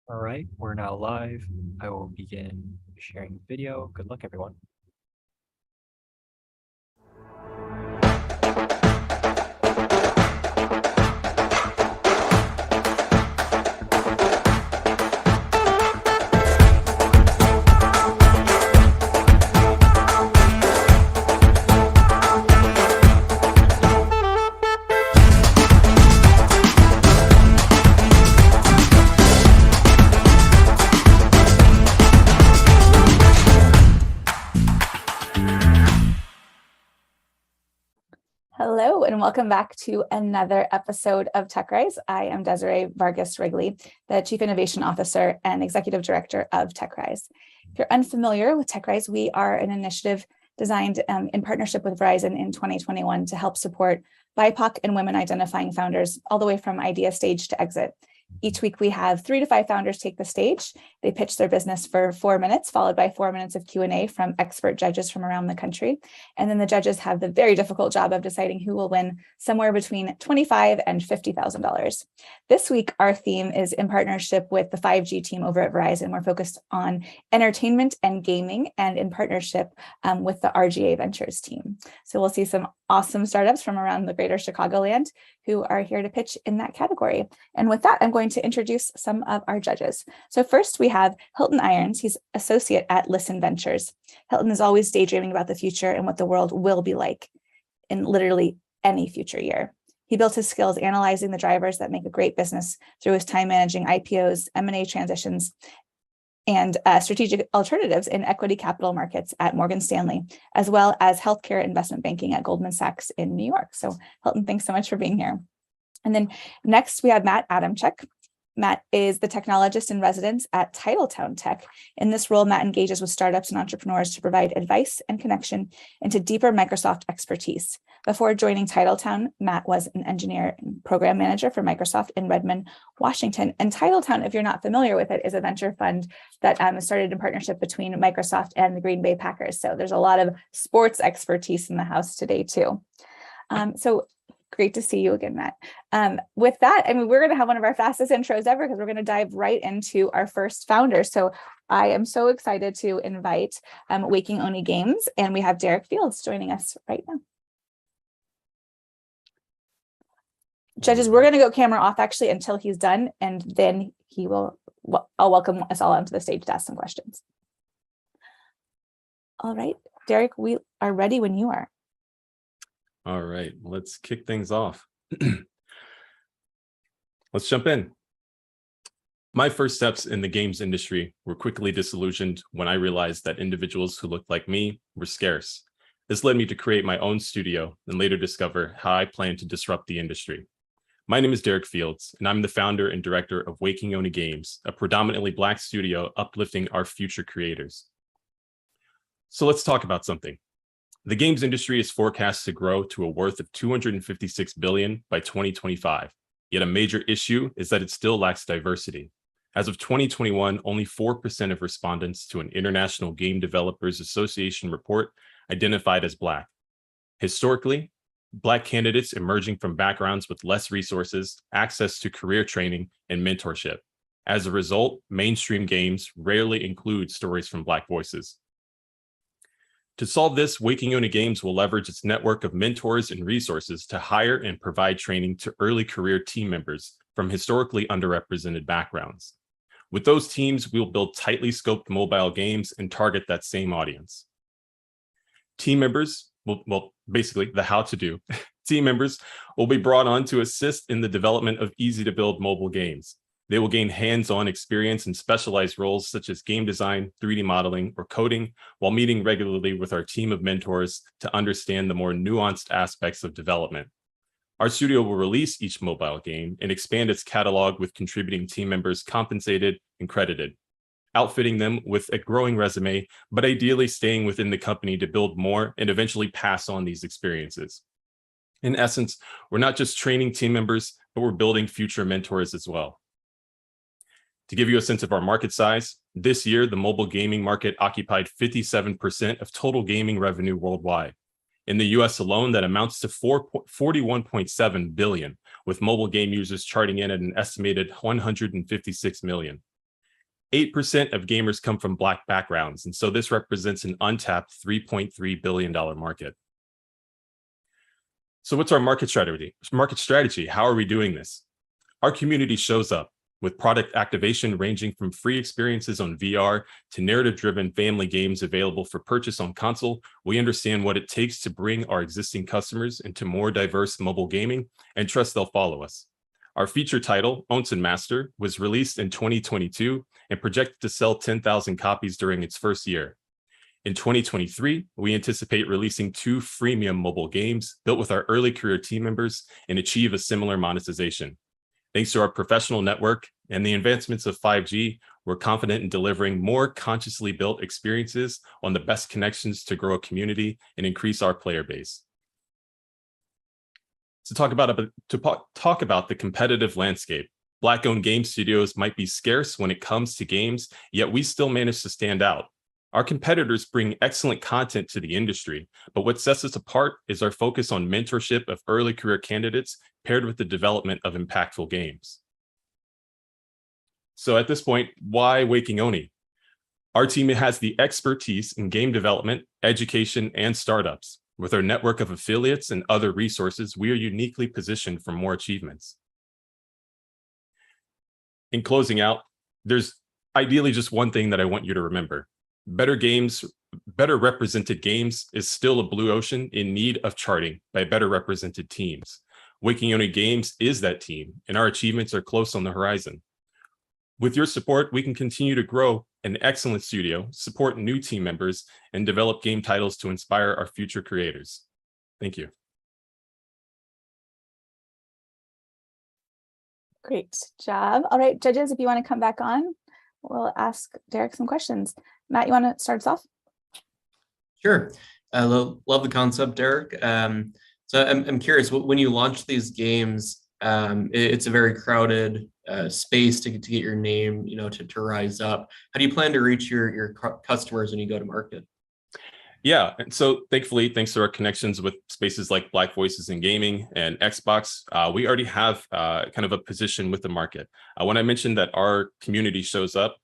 All right, we're now live. I will begin sharing video. Good luck, everyone. Hello, and welcome back to another episode of TechRise. I am Desiree Vargas Wrigley, the Chief Innovation Officer and Executive Director of TechRise. If you're unfamiliar with TechRise, we are an initiative designed in partnership with Verizon in 2021 to help support BIPOC and women identifying founders all the way from idea stage to exit. Each week, we have 3 to 5 founders take the stage. They pitch their business for 4 minutes, followed by 4 minutes of Q&A from expert judges from around the country. And then the judges have the very difficult job of deciding who will win somewhere between $25,000 and $50,000. This week, our theme is in partnership with the 5G team over at Verizon. We're focused on entertainment and gaming, and in partnership with the RGA Ventures team. So we'll see some awesome startups from around the greater Chicagoland who are here to pitch in that category. And with that, I'm going to introduce some of our judges. So first we have Hylton Irons. He's associate at Listen Ventures. Hylton is always daydreaming about the future and what the world will be like in literally any future year. He built his skills analyzing the drivers that make a great business through his time managing IPOs, M&A transitions, and strategic alternatives in equity capital markets at Morgan Stanley, as well as healthcare investment banking at Goldman Sachs in New York. So Hylton, thanks so much for being here. And then next we have Matt Adamczyk. Matt is the technologist in residence at Titletown Tech. In this role, Matt engages with startups and entrepreneurs to provide advice and connection into deeper Microsoft expertise. Before joining Titletown, Matt was an engineer and program manager for Microsoft in Redmond, Washington. And Titletown, if you're not familiar with it, is a venture fund that started in partnership between Microsoft and the Green Bay Packers. So there's a lot of sports expertise in the house today, too. So great to see you again, Matt. With that, I mean, we're going to have one of our fastest intros ever because we're going to dive right into our first founder. So I am so excited to invite Waking Oni Games, and we have Derrick Fields joining us right now. Judges, we're going to go camera off actually until he's done, and then I'll welcome us all onto the stage to ask some questions. All right, Derrick, we are ready when you are. All right, let's kick things off. Let's jump in. My first steps in the games industry were quickly disillusioned when I realized that individuals who looked like me were scarce. This led me to create my own studio and later discover how I plan to disrupt the industry. My name is Derrick Fields, and I'm the founder and director of Waking Oni Games, a predominantly Black studio uplifting our future creators. So let's talk about something. The games industry is forecast to grow to a worth of $256 billion by 2025. Yet a major issue is that it still lacks diversity. As of 2021, only 4% of respondents to an International Game Developers Association report identified as Black. Historically, Black candidates emerging from backgrounds with less resources, access to career training, and mentorship. As a result, mainstream games rarely include stories from Black voices. To solve this, Waking Oni Games will leverage its network of mentors and resources to hire and provide training to early career team members from historically underrepresented backgrounds. With those teams, we'll build tightly scoped mobile games and target that same audience. Team members, basically the how to do, team members will be brought on to assist in the development of easy to build mobile games. They will gain hands-on experience in specialized roles such as game design, 3D modeling, or coding, while meeting regularly with our team of mentors to understand the more nuanced aspects of development. Our studio will release each mobile game and expand its catalog with contributing team members compensated and credited, outfitting them with a growing resume, but ideally staying within the company to build more and eventually pass on these experiences. In essence, we're not just training team members, but we're building future mentors as well. To give you a sense of our market size, this year, the mobile gaming market occupied 57% of total gaming revenue worldwide. In the US alone, that amounts to 41.7 billion, with mobile game users charting in at an estimated 156 million. 8% of gamers come from Black backgrounds, and so this represents an untapped $3.3 billion market. So what's our market strategy? How are we doing this? Our community shows up with product activation ranging from free experiences on VR to narrative-driven family games available for purchase on console. We understand what it takes to bring our existing customers into more diverse mobile gaming and trust they'll follow us. Our feature title, Onsen Master, was released in 2022 and projected to sell 10,000 copies during its first year. In 2023, we anticipate releasing 2 freemium mobile games built with our early career team members and achieve a similar monetization. Thanks to our professional network and the advancements of 5G, we're confident in delivering more consciously built experiences on the best connections to grow a community and increase our player base. To talk about the competitive landscape, Black-owned game studios might be scarce when it comes to games, yet we still manage to stand out. Our competitors bring excellent content to the industry, but what sets us apart is our focus on mentorship of early career candidates paired with the development of impactful games. So at this point, why Waking Oni? Our team has the expertise in game development, education, and startups. With our network of affiliates and other resources, we are uniquely positioned for more achievements. In closing out, there's ideally just one thing that I want you to remember. Better represented games is still a blue ocean in need of charting by better represented teams. Waking Oni Games is that team, and our achievements are close on the horizon. With your support, we can continue to grow an excellent studio, support new team members, and develop game titles to inspire our future creators. Thank you. Great job. All right, judges, if you want to come back on, we'll ask Derrick some questions. Matt, you want to start us off? Sure. I love the concept, Derrick. So I'm curious, when you launch these games, it's a very crowded space to get your name, to rise up. How do you plan to reach your customers when you go to market? Yeah, and so thankfully, thanks to our connections with spaces like Black Voices in Gaming and Xbox, we already have kind of a position with the market. When I mentioned that our community shows up,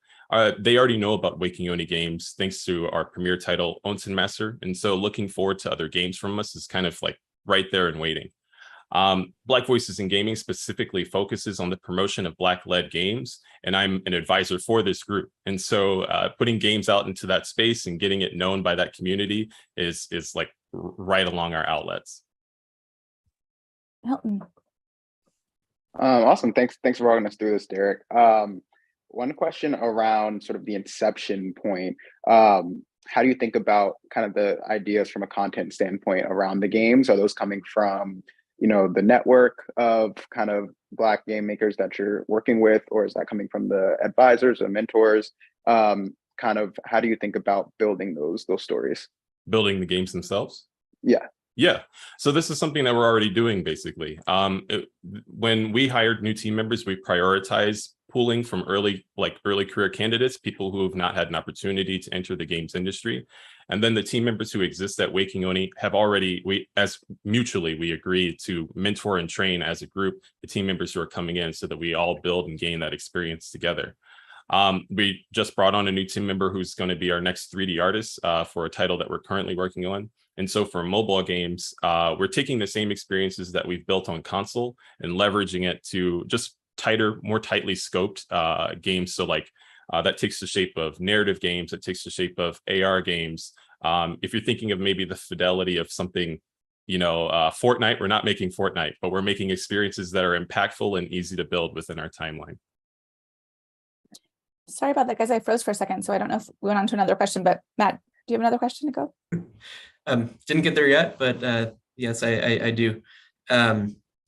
they already know about Waking Oni Games thanks to our premier title, Onsen Master, and so looking forward to other games from us is kind of like right there and waiting. Black Voices in Gaming specifically focuses on the promotion of Black-led games, and I'm an advisor for this group. And so putting games out into that space and getting it known by that community is like right along our outlets. Hylton. Awesome. Thanks for walking us through this, Derrick. One question around sort of the inception point. How do you think about kind of the ideas from a content standpoint around the games? Are those coming from the network of kind of Black game makers that you're working with, or is that coming from the advisors or mentors? Kind of how do you think about building those stories? Building the games themselves? Yeah. So this is something that we're already doing basically. When we hired new team members, we prioritize pooling from early career candidates, people who have not had an opportunity to enter the games industry. And then the team members who exist at Waking Oni have already, we agreed to mentor and train as a group, the team members who are coming in so that we all build and gain that experience together. We just brought on a new team member who's going to be our next 3D artist for a title that we're currently working on. And so for mobile games, we're taking the same experiences that we've built on console and leveraging it to just tighter, more tightly scoped games. So like that takes the shape of narrative games, that takes the shape of AR games. If you're thinking of maybe the fidelity of something, Fortnite, we're not making Fortnite, but we're making experiences that are impactful and easy to build within our timeline. Sorry about that, guys. I froze for a second, so I don't know if we went on to another question, but Matt, do you have another question to go? Didn't get there yet, but yes, I do.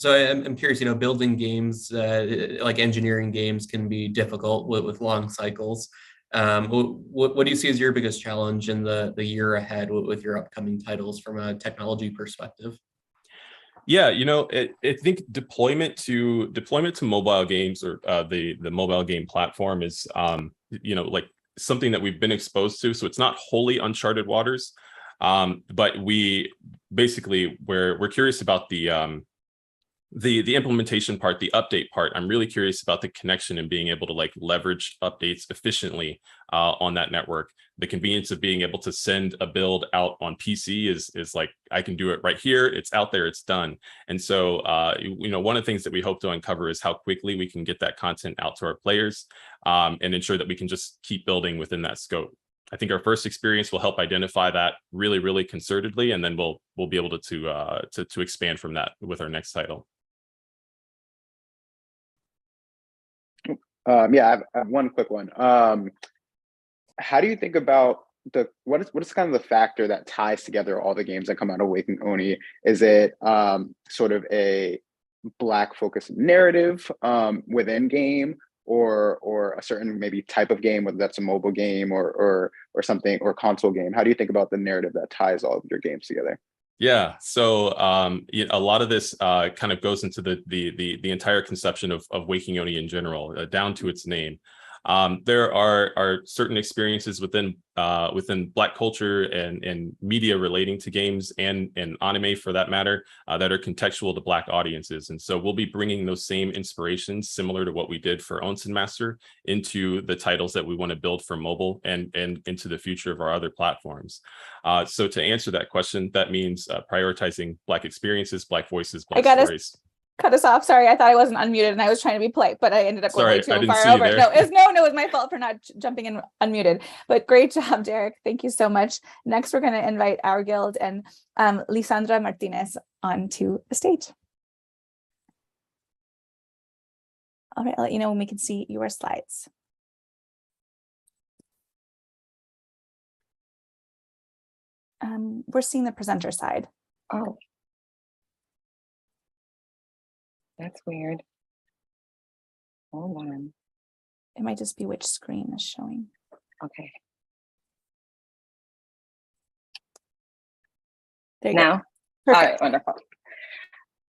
So I'm curious, building games, like engineering games can be difficult with long cycles. What do you see as your biggest challenge in the year ahead with your upcoming titles from a technology perspective? Yeah, I think deployment to mobile games or the mobile game platform is, like something that we've been exposed to. So it's not wholly uncharted waters, but we're curious about the The implementation part, the update part, I'm really curious about the connection and being able to like leverage updates efficiently on that network. The convenience of being able to send a build out on PC is like, I can do it right here. It's out there, it's done. And so, one of the things that we hope to uncover is how quickly we can get that content out to our players and ensure that we can just keep building within that scope. I think our first experience will help identify that really, really concertedly, and then we'll be able to expand from that with our next title. Yeah, I have one quick one. How do you think about what is kind of the factor that ties together all the games that come out of Waking Oni? Is it sort of a Black focused narrative within game, or a certain maybe type of game, whether that's a mobile game or something, or console game? How do you think about the narrative that ties all of your games together? Yeah, so a lot of this kind of goes into the entire conception of Waking Oni in general, down to its name. There are certain experiences within Black culture and media relating to games and anime, for that matter, that are contextual to Black audiences. And so we'll be bringing those same inspirations, similar to what we did for Onsen Master, into the titles that we want to build for mobile and into the future of our other platforms. So to answer that question, that means prioritizing Black experiences, Black voices, Black stories. Cut us off. Sorry, I thought I wasn't unmuted and I was trying to be polite, but I ended up going way too far over. No, it was my fault for not jumping in unmuted. But great job, Derrick. Thank you so much. Next, we're going to invite our guild and Lisandra Martinez onto the stage. All right, I'll let you know when we can see your slides. We're seeing the presenter side. Oh. That's weird. Hold on. It might just be which screen is showing. Okay. There you now? Go. All right, wonderful.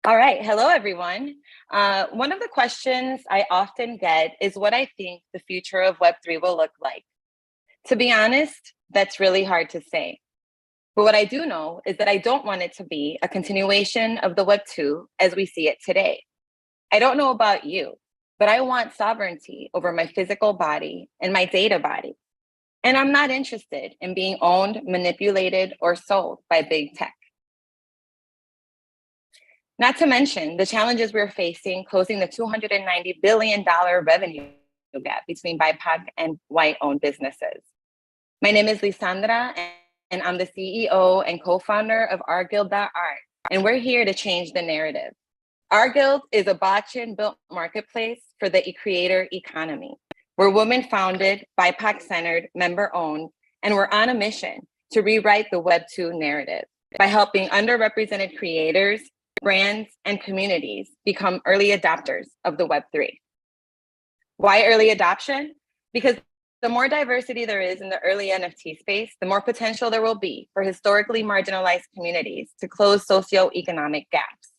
All right, hello everyone. One of the questions I often get is what I think the future of Web3 will look like. To be honest, that's really hard to say. But what I do know is that I don't want it to be a continuation of the Web 2 as we see it today. I don't know about you, but I want sovereignty over my physical body and my data body. And I'm not interested in being owned, manipulated, or sold by big tech. Not to mention the challenges we're facing closing the $290 billion revenue gap between BIPOC and white-owned businesses. My name is Lisandra, and I'm the CEO and co-founder of OurGuild.art, and we're here to change the narrative. Our Guild is a blockchain-built marketplace for the creator economy. We're women-founded, BIPOC-centered, member-owned, and we're on a mission to rewrite the Web 2 narrative by helping underrepresented creators, brands, and communities become early adopters of the Web 3. Why early adoption? Because the more diversity there is in the early NFT space, the more potential there will be for historically marginalized communities to close socioeconomic gaps.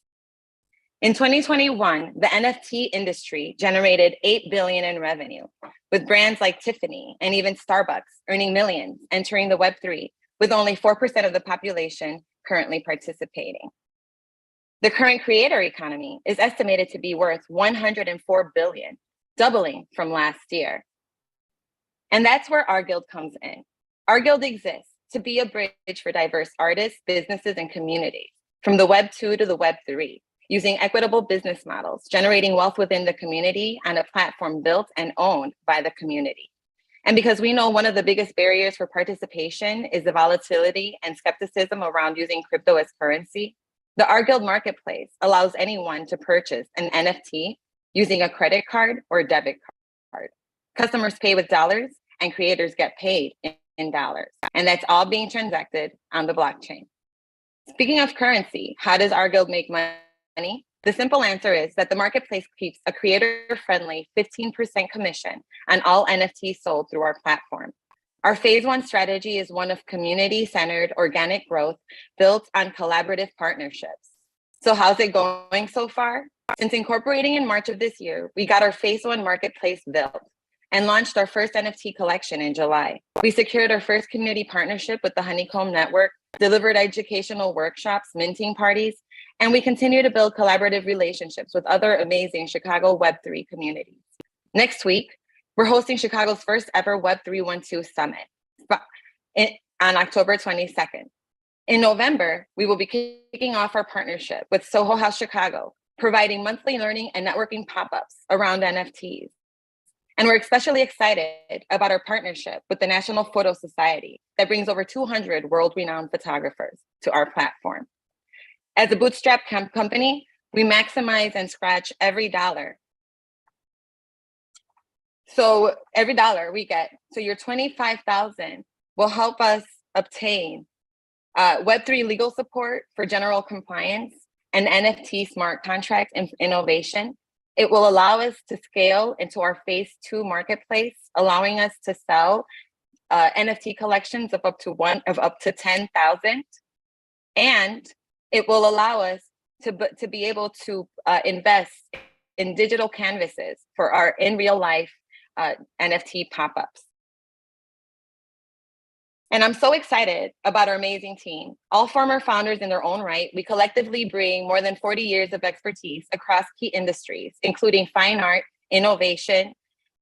In 2021, the NFT industry generated $8 billion in revenue, with brands like Tiffany and even Starbucks earning millions entering the Web3, with only 4% of the population currently participating. The current creator economy is estimated to be worth $104 billion, doubling from last year. And that's where our guild comes in. Our guild exists to be a bridge for diverse artists, businesses, and communities, from the Web 2 to the Web 3, using equitable business models, generating wealth within the community on a platform built and owned by the community. And because we know one of the biggest barriers for participation is the volatility and skepticism around using crypto as currency, the Our Guild Marketplace allows anyone to purchase an NFT using a credit card or debit card. Customers pay with dollars and creators get paid in dollars. And that's all being transacted on the blockchain. Speaking of currency, how does Our Guild make money? The simple answer is that the marketplace keeps a creator-friendly 15% commission on all NFTs sold through our platform. Our phase 1 strategy is one of community-centered organic growth built on collaborative partnerships. So how's it going so far? Since incorporating in March of this year, we got our phase 1 marketplace built and launched our first NFT collection in July. We secured our first community partnership with the Honeycomb Network, delivered educational workshops, minting parties, And we continue to build collaborative relationships with other amazing Chicago Web3 communities. Next week, we're hosting Chicago's first ever Web312 Summit on October 22nd. In November, we will be kicking off our partnership with Soho House Chicago, providing monthly learning and networking pop-ups around NFTs. And we're especially excited about our partnership with the National Photo Society that brings over 200 world-renowned photographers to our platform. As a bootstrap company, we maximize and scratch every dollar. So every dollar we get, so your $25,000 will help us obtain Web3 legal support for general compliance and NFT smart contract innovation. It will allow us to scale into our phase 2 marketplace, allowing us to sell NFT collections of up to 10,000. And it will allow us to be able to invest in digital canvases for our in real life NFT pop-ups. And I'm so excited about our amazing team. All former founders in their own right, we collectively bring more than 40 years of expertise across key industries, including fine art, innovation,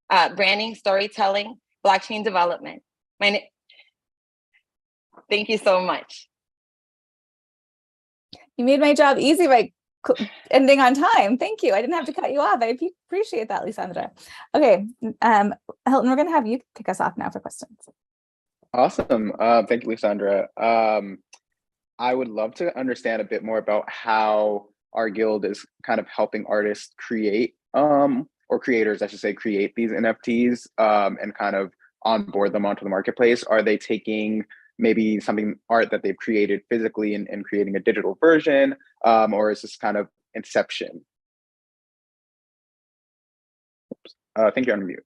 branding, storytelling, blockchain development. Thank you so much. You made my job easy by ending on time. Thank you. I didn't have to cut you off. I appreciate that, Lisandra. Okay, Hylton, we're going to have you kick us off now for questions. Awesome. Thank you, Lisandra. I would love to understand a bit more about how our guild is kind of helping artists create, or creators, I should say, create these NFTs and kind of onboard them onto the marketplace. Are they taking maybe art that they've created physically and creating a digital version, or is this kind of inception? Oops. I think you're on mute.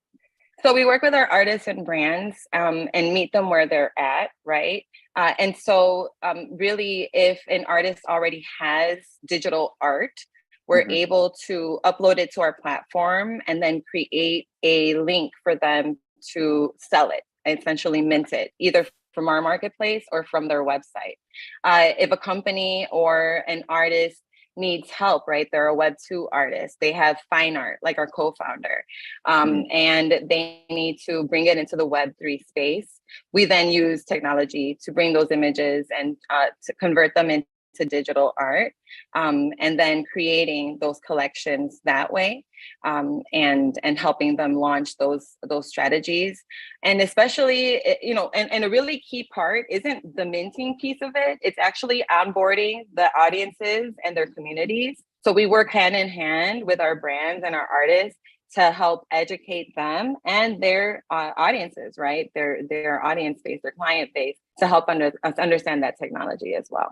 So we work with our artists and brands and meet them where they're at, right? And so really, if an artist already has digital art, we're able to upload it to our platform and then create a link for them to sell it, essentially mint it, either from our marketplace or from their website. If a company or an artist needs help, right? They're a Web2 artist. They have fine art, like our co-founder, and they need to bring it into the Web3 space. We then use technology to bring those images and to convert them into digital art, and then creating those collections that way, and helping them launch those strategies. And especially, you know, and a really key part isn't the minting piece of it. It's actually onboarding the audiences and their communities. So we work hand in hand with our brands and our artists to help educate them and their audiences, right? Their audience base, their client base, to help us understand that technology as well.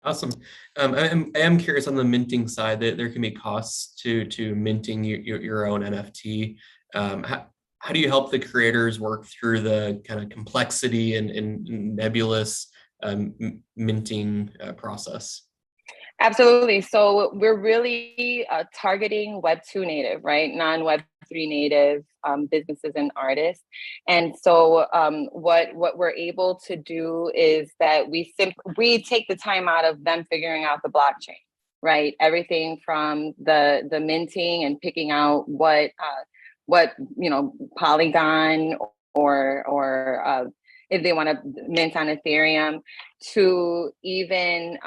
Awesome. I am curious on the minting side that there can be costs to minting your own NFT. How do you help the creators work through the kind of complexity and nebulous minting process? Absolutely. So we're really targeting Web2 native, right? Non-Web3 native businesses and artists. And so what we're able to do is that we take the time out of them figuring out the blockchain, right? Everything from the minting and picking out what you know, Polygon or if they want to mint on Ethereum, to even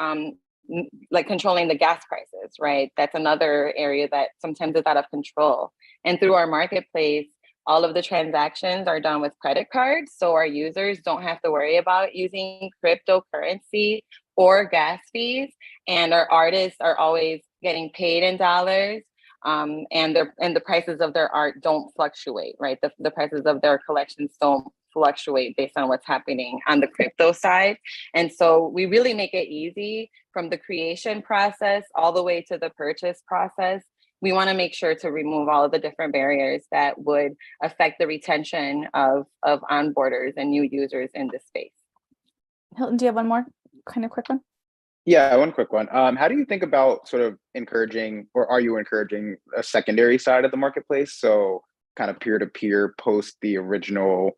like controlling the gas prices, right? That's another area that sometimes is out of control. And through our marketplace, all of the transactions are done with credit cards. So our users don't have to worry about using cryptocurrency or gas fees. And our artists are always getting paid in dollars. And the prices of their art don't fluctuate, right? The prices of their collections don't fluctuate based on what's happening on the crypto side. And so we really make it easy from the creation process all the way to the purchase process. We want to make sure to remove all of the different barriers that would affect the retention of onboarders and new users in this space. Hylton, do you have one more kind of quick one? Yeah, one quick one. How do you think about sort of encouraging, or are you encouraging a secondary side of the marketplace? So kind of peer-to-peer post the original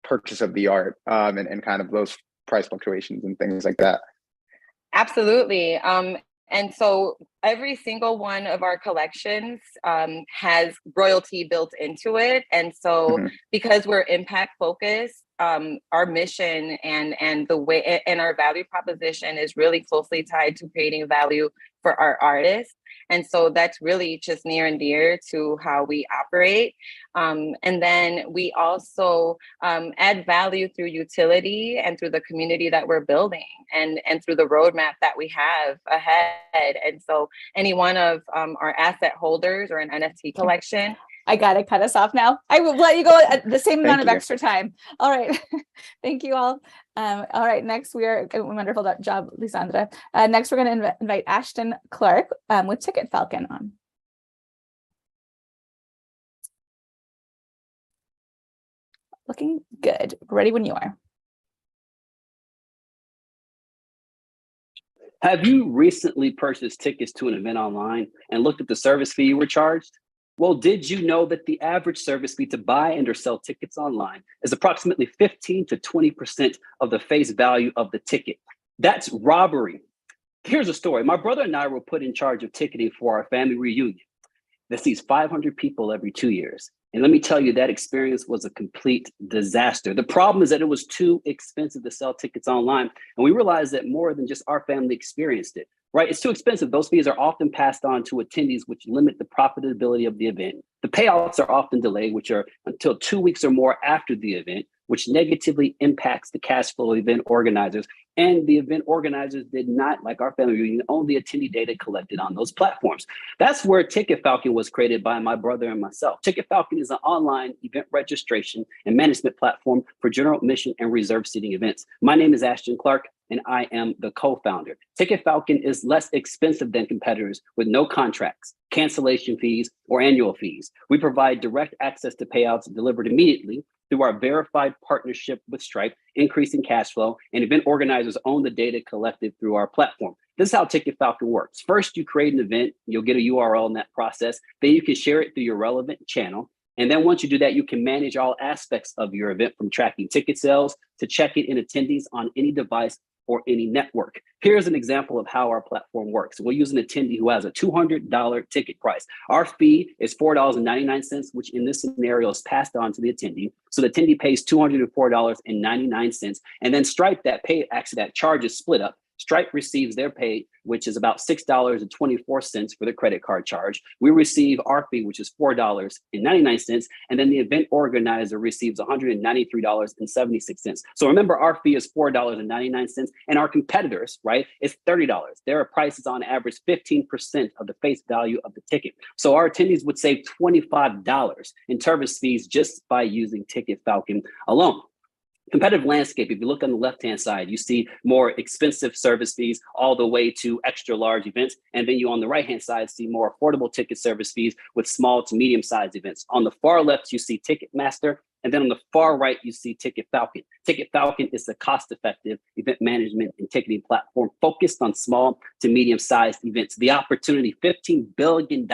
purchase of the art, and kind of those price fluctuations and things like that? Absolutely. And so every single one of our collections has royalty built into it. And so because we're impact focused, our mission and the way and our value proposition is really closely tied to creating value for our artists. And so that's really just near and dear to how we operate. And then we also add value through utility and through the community that we're building and through the roadmap that we have ahead. And so any one of our asset holders or an NFT collection. I got to cut us off now. I will let you go at the same amount of extra time. All right. Thank you all. All right. Next, we are wonderful job, Lisandra. Next, we're going to invite Ashton Clark with Ticket Falcon on. Looking good. Ready when you are. Have you recently purchased tickets to an event online and looked at the service fee you were charged? Well, did you know that the average service fee to buy and or sell tickets online is approximately 15 to 20% of the face value of the ticket? That's robbery. Here's a story. My brother and I were put in charge of ticketing for our family reunion that sees 500 people every 2 years. And let me tell you, that experience was a complete disaster. The problem is that it was too expensive to sell tickets online. And we realized that more than just our family experienced it, right? It's too expensive. Those fees are often passed on to attendees, which limit the profitability of the event. The payouts are often delayed, which are until 2 weeks or more after the event, which negatively impacts the cash flow of event organizers. And the event organizers did not, like our family reunion, own the attendee data collected on those platforms. That's where Ticket Falcon was created by my brother and myself. Ticket Falcon is an online event registration and management platform for general admission and reserved seating events. My name is Ashton Clark, and I am the co-founder. Ticket Falcon is less expensive than competitors with no contracts, cancellation fees, or annual fees. We provide direct access to payouts delivered immediately through our verified partnership with Stripe, increasing cash flow, and event organizers own the data collected through our platform. This is how Ticket Falcon works. First, you create an event, you'll get a URL in that process, then you can share it through your relevant channel. And then once you do that, you can manage all aspects of your event, from tracking ticket sales to checking in attendees on any device or any network. Here's an example of how our platform works. We'll use an attendee who has a $200 ticket price. Our fee is $4.99, which in this scenario is passed on to the attendee. So the attendee pays $204.99, and then Stripe, that charge is split up. Stripe receives their pay, which is about $6.24 for the credit card charge. We receive our fee, which is $4.99, and then the event organizer receives $193.76. So remember, our fee is $4.99, and our competitors, right, is $30. Their price is on average 15% of the face value of the ticket. So our attendees would save $25 in service fees just by using Ticket Falcon alone. Competitive landscape, if you look on the left-hand side, you see more expensive service fees all the way to extra large events. And then you on the right-hand side see more affordable ticket service fees with small to medium-sized events. On the far left, you see Ticketmaster. And then on the far right, you see Ticket Falcon. Ticket Falcon is a cost-effective event management and ticketing platform focused on small to medium-sized events. The opportunity, $15 billion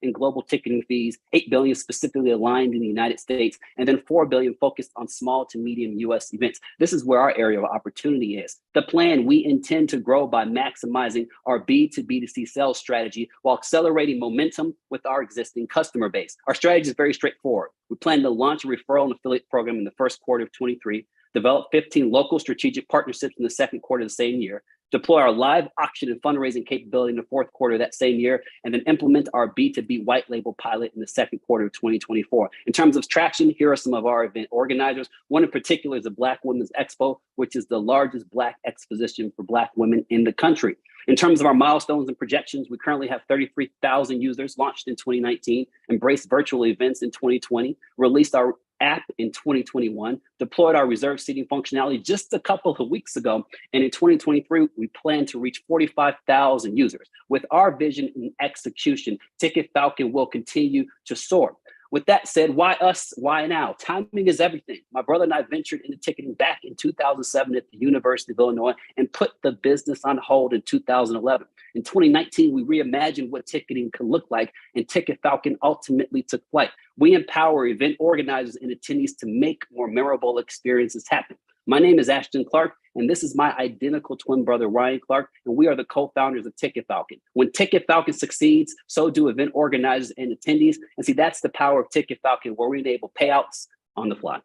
in global ticketing fees, $8 billion specifically aligned in the United States, and then $4 billion focused on small to medium US events. This is where our area of opportunity is. The plan, we intend to grow by maximizing our B2B2C sales strategy while accelerating momentum with our existing customer base. Our strategy is very straightforward. We plan to launch a referral and affiliate program in the first quarter of 23, develop 15 local strategic partnerships in the second quarter of the same year, deploy our live auction and fundraising capability in the fourth quarter of that same year, and then implement our B2B white label pilot in the second quarter of 2024. In terms of traction, here are some of our event organizers. One in particular is the Black Women's Expo, which is the largest Black exposition for Black women in the country. In terms of our milestones and projections, we currently have 33,000 users, launched in 2019, embraced virtual events in 2020, released our app in 2021, deployed our reserved seating functionality just a couple of weeks ago. And in 2023, we plan to reach 45,000 users. With our vision and execution, Ticket Falcon will continue to soar. With that said, why us? Why now? Timing is everything. My brother and I ventured into ticketing back in 2007 at the University of Illinois and put the business on hold in 2011. In 2019, we reimagined what ticketing could look like, and Ticket Falcon ultimately took flight. We empower event organizers and attendees to make more memorable experiences happen. My name is Ashton Clark, and this is my identical twin brother, Ryan Clark, and we are the co-founders of Ticket Falcon. When Ticket Falcon succeeds, so do event organizers and attendees. And see, that's the power of Ticket Falcon, where we enable payouts on the fly.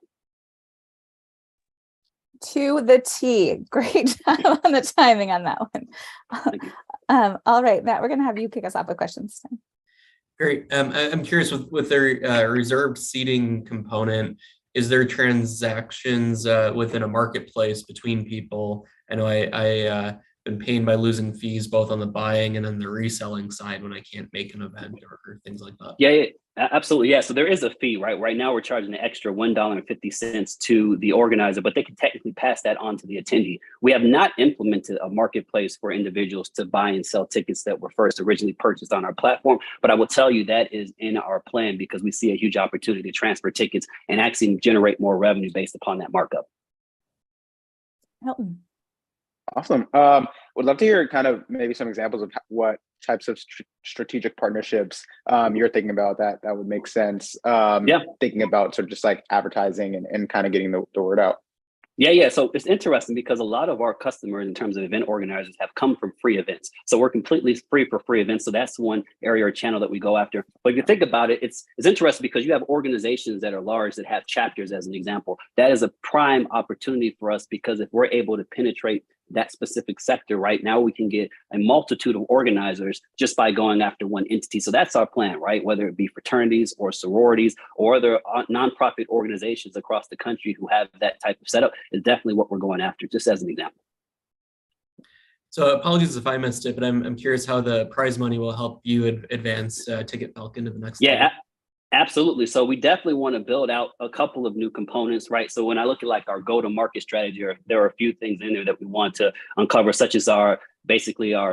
To the T. Great job on the timing on that one. Thank you. All right, Matt, we're going to have you kick us off with questions. Great. I'm curious with their reserved seating component, is there transactions within a marketplace between people? I know I been pained by losing fees both on the buying and then the reselling side when I can't make an event or things like that. Yeah, absolutely. Yeah. So there is a fee, right? Right now we're charging an extra $1.50 to the organizer, but they can technically pass that on to the attendee. We have not implemented a marketplace for individuals to buy and sell tickets that were first originally purchased on our platform. But I will tell you that is in our plan because we see a huge opportunity to transfer tickets and actually generate more revenue based upon that markup. Hylton. Awesome. Would love to hear kind of maybe some examples of what types of strategic partnerships you're thinking about that would make sense. Thinking about sort of just like advertising and kind of getting the word out. Yeah. So it's interesting because a lot of our customers in terms of event organizers have come from free events. So we're completely free for free events. So that's one area or channel that we go after. But if you think about it, it's interesting because you have organizations that are large that have chapters as an example. That is a prime opportunity for us because if we're able to penetrate that specific sector right now, we can get a multitude of organizers just by going after one entity. So that's our plan, right? Whether it be fraternities or sororities or other nonprofit organizations across the country who have that type of setup is definitely what we're going after, just as an example. So apologies if I missed it, but I'm curious how the prize money will help you advance Ticket Falcon to the next level. Absolutely. So we definitely want to build out a couple of new components, right? So when I look at like our go-to-market strategy, there are a few things in there that we want to uncover, such as our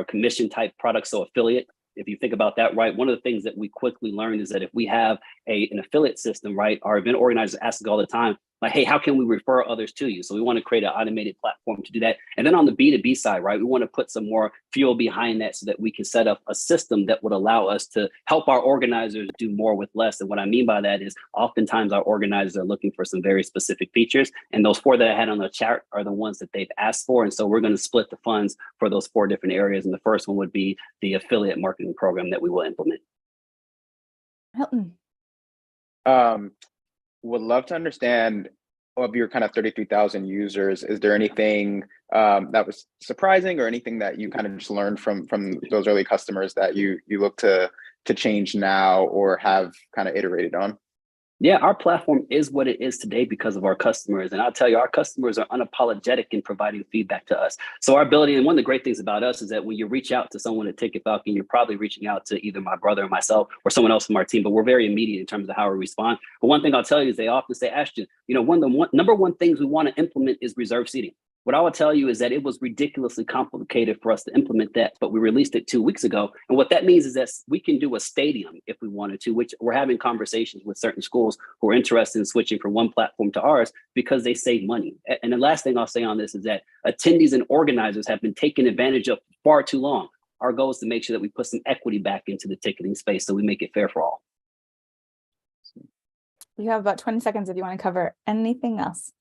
commission type products, so affiliate. If you think about that, right, one of the things that we quickly learned is that if we have an affiliate system, right, our event organizers ask us all the time, like, hey, how can we refer others to you? So we want to create an automated platform to do that. And then on the B2B side, right, we want to put some more fuel behind that so that we can set up a system that would allow us to help our organizers do more with less. And what I mean by that is oftentimes our organizers are looking for some very specific features. And those 4 that I had on the chart are the ones that they've asked for. And so we're going to split the funds for those 4 different areas. And the first one would be the affiliate marketing program that we will implement. Hylton. Would love to understand of your kind of 33,000 users, is there anything that was surprising or anything that you kind of just learned from those early customers that you look to change now or have kind of iterated on? Yeah, our platform is what it is today because of our customers. And I'll tell you, our customers are unapologetic in providing feedback to us. So our ability, and one of the great things about us is that when you reach out to someone at Ticket Falcon, you're probably reaching out to either my brother or myself or someone else from our team, but we're very immediate in terms of how we respond. But one thing I'll tell you is they often say, Ashton, one of the number one things we want to implement is reserve seating. What I will tell you is that it was ridiculously complicated for us to implement that, but we released it 2 weeks ago. And what that means is that we can do a stadium if we wanted to, which we're having conversations with certain schools who are interested in switching from one platform to ours because they save money. And the last thing I'll say on this is that attendees and organizers have been taken advantage of far too long. Our goal is to make sure that we put some equity back into the ticketing space so we make it fair for all. You have about 20 seconds if you want to cover anything else.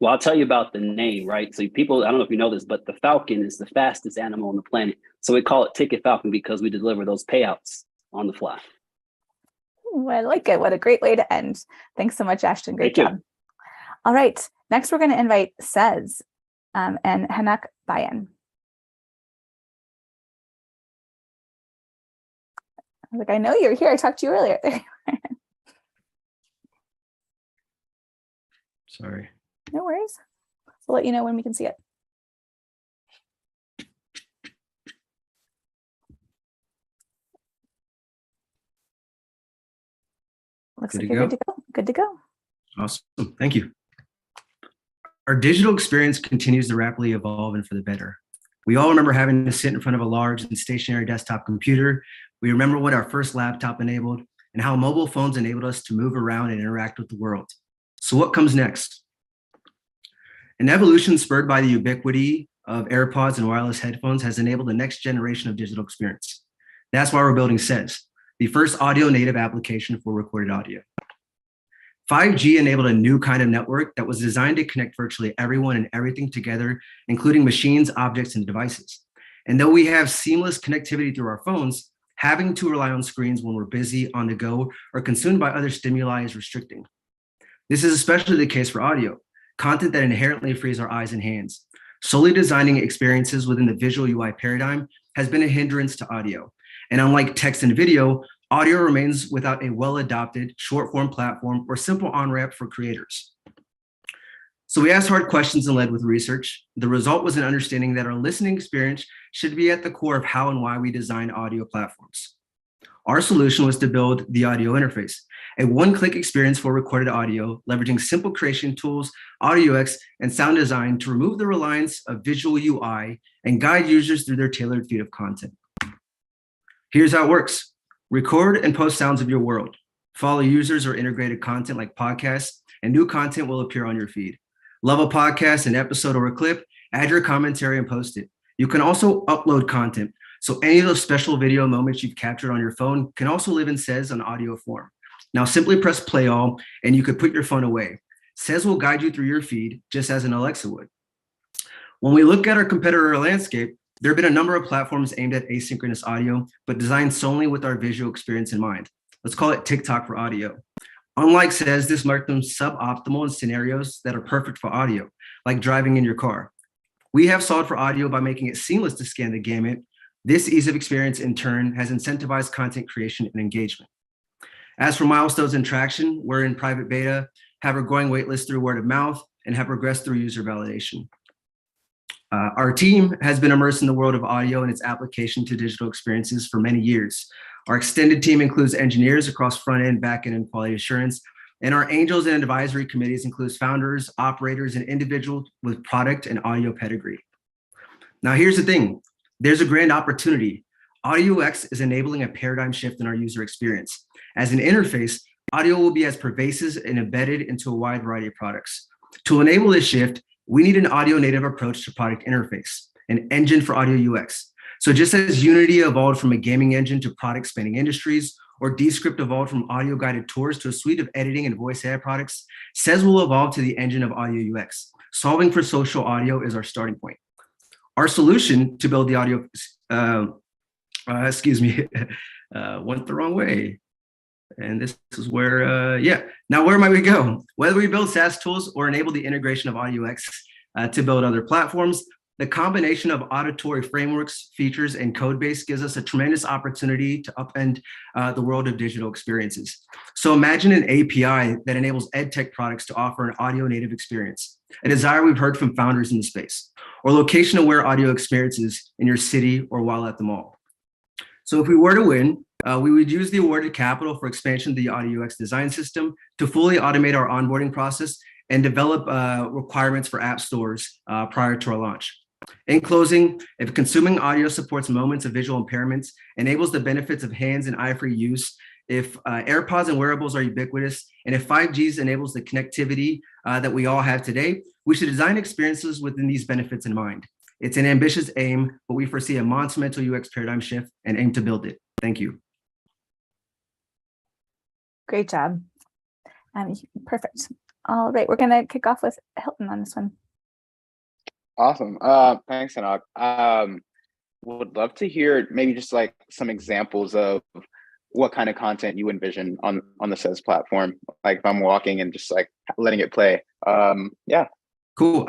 Well, I'll tell you about the name, right? So people, I don't know if you know this, but the Falcon is the fastest animal on the planet. So we call it Ticket Falcon because we deliver those payouts on the fly. Ooh, I like it. What a great way to end. Thanks so much, Ashton. Great job. All right. Next, we're going to invite Sez and Henock Beyen. I was like, I know you're here. I talked to you earlier. There you are. Sorry. No worries. We'll let you know when we can see it. Looks like you're good to go. Good to go. Awesome. Thank you. Our digital experience continues to rapidly evolve and for the better. We all remember having to sit in front of a large and stationary desktop computer. We remember what our first laptop enabled and how mobile phones enabled us to move around and interact with the world. So what comes next? An evolution spurred by the ubiquity of AirPods and wireless headphones has enabled the next generation of digital experience. That's why we're building Sez, the first audio native application for recorded audio. 5G enabled a new kind of network that was designed to connect virtually everyone and everything together, including machines, objects, and devices. And though we have seamless connectivity through our phones, having to rely on screens when we're busy, on the go, or consumed by other stimuli is restricting. This is especially the case for audio, content that inherently frees our eyes and hands. Solely designing experiences within the visual UI paradigm has been a hindrance to audio. And unlike text and video, audio remains without a well-adopted short-form platform or simple on-ramp for creators. So we asked hard questions and led with research. The result was an understanding that our listening experience should be at the core of how and why we design audio platforms. Our solution was to build the audio interface, a one-click experience for recorded audio, leveraging simple creation tools, audio UX, and sound design to remove the reliance of visual UI and guide users through their tailored feed of content. Here's how it works. Record and post sounds of your world. Follow users or integrated content like podcasts, and new content will appear on your feed. Love a podcast, an episode, or a clip, add your commentary and post it. You can also upload content. So any of those special video moments you've captured on your phone can also live in SES on audio form. Now simply press play all and you could put your phone away. SES will guide you through your feed just as an Alexa would. When we look at our competitor landscape, there have been a number of platforms aimed at asynchronous audio, but designed solely with our visual experience in mind. Let's call it TikTok for audio. Unlike SES, this marked them suboptimal in scenarios that are perfect for audio, like driving in your car. We have solved for audio by making it seamless to scan the gamut. This ease of experience, in turn, has incentivized content creation and engagement. As for milestones and traction, we're in private beta, have a growing waitlist through word of mouth, and have progressed through user validation. Our team has been immersed in the world of audio and its application to digital experiences for many years. Our extended team includes engineers across front end, back end, and quality assurance. And our angels and advisory committees includes founders, operators, and individuals with product and audio pedigree. Now, here's the thing. There's a grand opportunity. Audio UX is enabling a paradigm shift in our user experience. As an interface, audio will be as pervasive and embedded into a wide variety of products. To enable this shift, we need an audio native approach to product interface, an engine for audio UX. So just as Unity evolved from a gaming engine to product spanning industries, or Descript evolved from audio guided tours to a suite of editing and voice AI products, SES will evolve to the engine of audio UX. Solving for social audio is our starting point. Our solution to build the audio, went the wrong way. And this is where, Now where might we go? Whether we build SaaS tools or enable the integration of audio UX to build other platforms, the combination of auditory frameworks, features, and code base gives us a tremendous opportunity to upend the world of digital experiences. So imagine an API that enables EdTech products to offer an audio native experience, a desire we've heard from founders in the space, or location-aware audio experiences in your city or while at the mall. So if we were to win, we would use the awarded capital for expansion of the audio UX design system to fully automate our onboarding process and develop requirements for app stores prior to our launch. In closing, if consuming audio supports moments of visual impairments, enables the benefits of hands and eye-free use, if AirPods and wearables are ubiquitous, and if 5G enables the connectivity that we all have today, we should design experiences within these benefits in mind. It's an ambitious aim, but we foresee a monumental UX paradigm shift and aim to build it. Thank you. Great job. Perfect. All right, we're going to kick off with Hylton on this one. Awesome. Thanks, Henock. Would love to hear maybe just like some examples of what kind of content you envision on the SES platform. Like if I'm walking and just like letting it play. Yeah. Cool.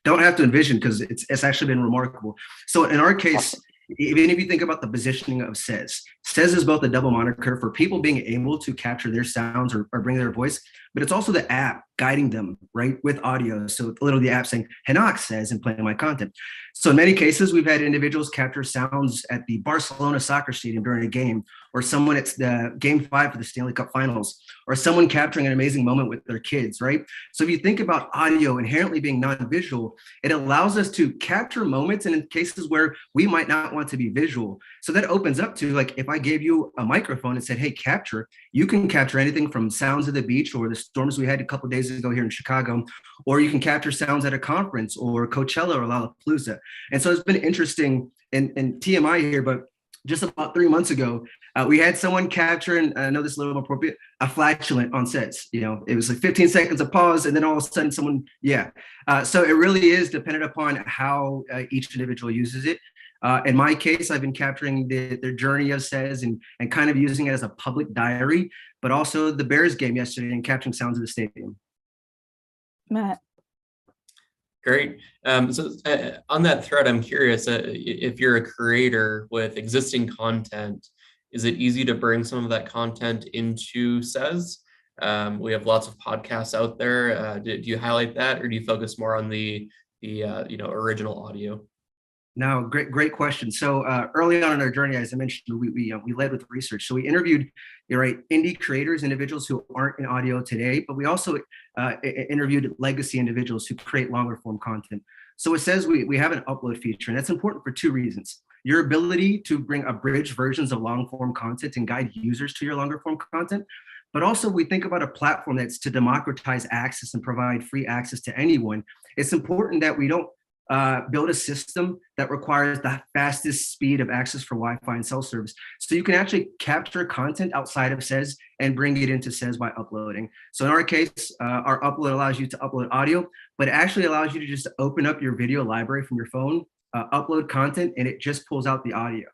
Don't have to envision because it's actually been remarkable. So in our case, even if you think about the positioning of SES is both a double moniker for people being able to capture their sounds or bring their voice, but it's also the app guiding them, right, with audio. So literally the app saying, Henock says, and playing my content. So in many cases, we've had individuals capture sounds at the Barcelona soccer stadium during a game, or someone at the game 5 for the Stanley Cup Finals, or someone capturing an amazing moment with their kids, right? So if you think about audio inherently being non-visual, it allows us to capture moments and in cases where we might not want to be visual. So that opens up to, like, if I gave you a microphone and said, hey, capture, you can capture anything from sounds of the beach or the storms we had a couple of days ago here in Chicago, or you can capture sounds at a conference or Coachella or Lollapalooza. And so it's been interesting, and TMI here, but just about 3 months ago, we had someone capture, and I know this is a little more appropriate, a flatulent on sets. You know, it was like 15 seconds of pause, and then all of a sudden someone, so it really is dependent upon how each individual uses it. In my case, I've been capturing their journey of says and kind of using it as a public diary, but also the Bears game yesterday and capturing sounds of the stadium. Matt. Great. So on that thread, I'm curious, if you're a creator with existing content, is it easy to bring some of that content into SES? We have lots of podcasts out there. Do you highlight that, or do you focus more on the original audio? No, great question. So early on in our journey, as I mentioned, we led with research. So we interviewed, indie creators, individuals who aren't in audio today, but we also interviewed legacy individuals who create longer form content. So it says we have an upload feature, and that's important for two reasons. Your ability to bring abridged versions of long form content and guide users to your longer form content. But also we think about a platform that's to democratize access and provide free access to anyone. It's important that we don't build a system that requires the fastest speed of access for Wi-Fi and cell service. So you can actually capture content outside of SES and bring it into SES by uploading. So in our case, our upload allows you to upload audio, but it actually allows you to just open up your video library from your phone, upload content, and it just pulls out the audio.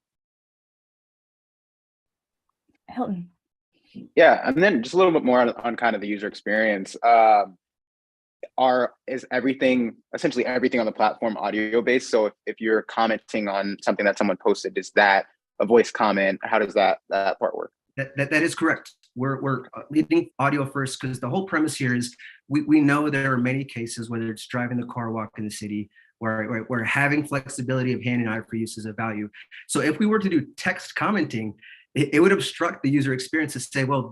Hylton. Yeah, and then just a little bit more on kind of the user experience. Is essentially everything on the platform audio based? So if you're commenting on something that someone posted, is that a voice comment? How does that part work? That is correct. We're leading audio first because the whole premise here is we know there are many cases, whether it's driving the car, walk in the city, where having flexibility of hand and eye for use is a value. So if we were to do text commenting, it would obstruct the user experience to say, well,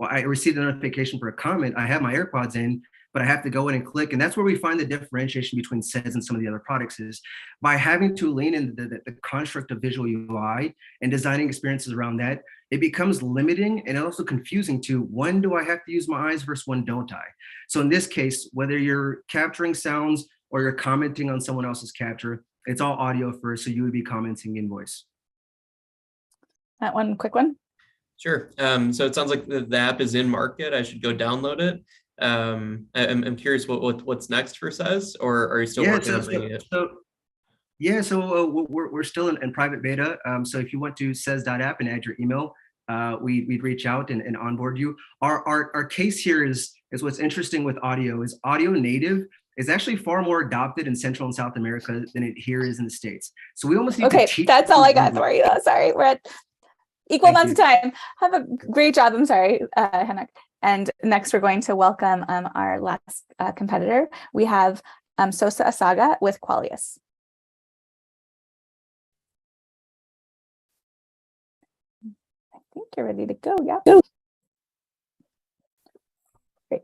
I received a notification for a comment. I have my AirPods in, but I have to go in and click. And that's where we find the differentiation between SES and some of the other products is by having to lean into the construct of visual UI and designing experiences around that, it becomes limiting and also confusing to when do I have to use my eyes versus when don't I? So in this case, whether you're capturing sounds or you're commenting on someone else's capture, it's all audio first. So you would be commenting in voice. That one quick one. Sure. So it sounds like the app is in market. I should go download it. I'm curious what's next for SES, or are you still working on bringing it? So we're still in private beta. So if you went to ses.app and add your email, we'd reach out and onboard you. Our case here is what's interesting with audio is audio native is actually far more adopted in Central and South America than it here is in the States. So we almost need to teach. That's all I got for you. Sorry, we're at equal amounts of time. Have a great job. I'm sorry, Henock. And next, we're going to welcome our last competitor. We have Osaghae with Qualias. I think you're ready to go. Yeah. Great.